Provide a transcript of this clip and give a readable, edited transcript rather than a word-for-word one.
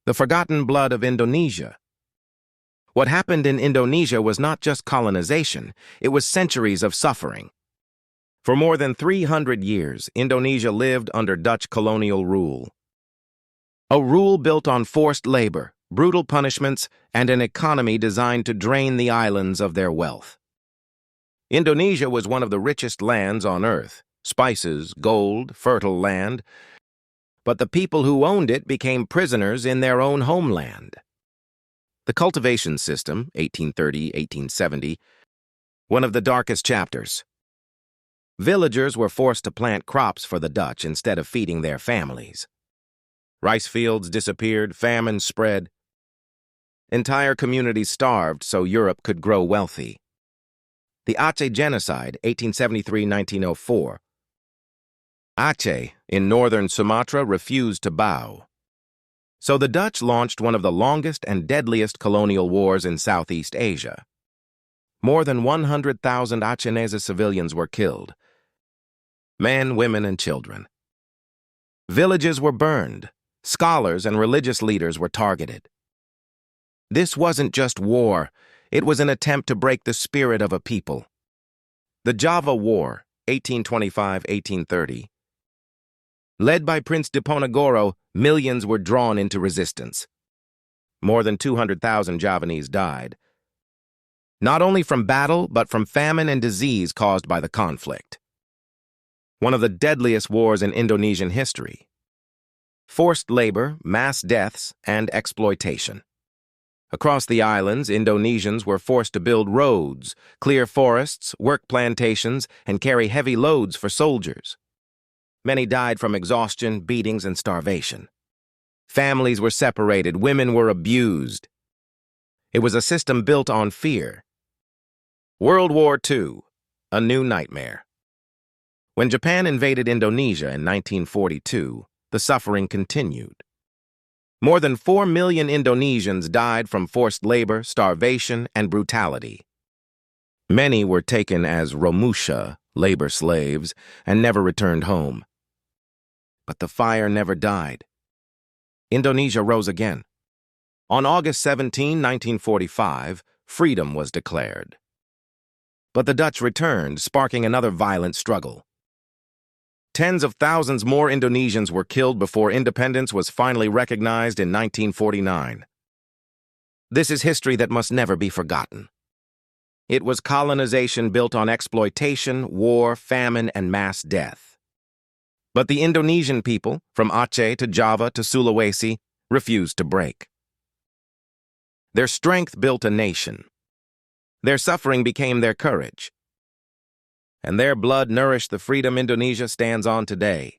The forgotten blood of Indonesia. What happened in Indonesia was not just colonization, it was centuries of suffering. For more than 300 years, Indonesia lived under Dutch colonial rule. A rule built on forced labor, brutal punishments, and an economy designed to drain the islands of their wealth. Indonesia was one of the richest lands on earth, spices, gold, fertile land, but the people who owned it became prisoners in their own homeland. The Cultivation System, 1830-1870, one of the darkest chapters. Villagers were forced to plant crops for the Dutch instead of feeding their families. Rice fields disappeared, famine spread. Entire communities starved so Europe could grow wealthy. The Aceh Genocide, 1873-1904. Aceh, in northern Sumatra, refused to bow. So the Dutch launched one of the longest and deadliest colonial wars in Southeast Asia. More than 100,000 Achenese civilians were killed. Men, women, and children. Villages were burned. Scholars and religious leaders were targeted. This wasn't just war. It was an attempt to break the spirit of a people. The Java War, 1825-1830. Led by Prince Diponegoro, millions were drawn into resistance. More than 200,000 Javanese died, not only from battle, but from famine and disease caused by the conflict. One of the deadliest wars in Indonesian history. Forced labor, mass deaths, and exploitation. Across the islands, Indonesians were forced to build roads, clear forests, work plantations, and carry heavy loads for soldiers. Many died from exhaustion, beatings, and starvation. Families were separated, women were abused. It was a system built on fear. World War II, a new nightmare. When Japan invaded Indonesia in 1942, the suffering continued. More than 4 million Indonesians died from forced labor, starvation, and brutality. Many were taken as romusha, labor slaves, and never returned home. But the fire never died. Indonesia rose again. On August 17, 1945, freedom was declared. But the Dutch returned, sparking another violent struggle. Tens of thousands more Indonesians were killed before independence was finally recognized in 1949. This is history that must never be forgotten. It was colonization built on exploitation, war, famine, and mass death. But the Indonesian people, from Aceh to Java to Sulawesi, refused to break. Their strength built a nation. Their suffering became their courage. And their blood nourished the freedom Indonesia stands on today.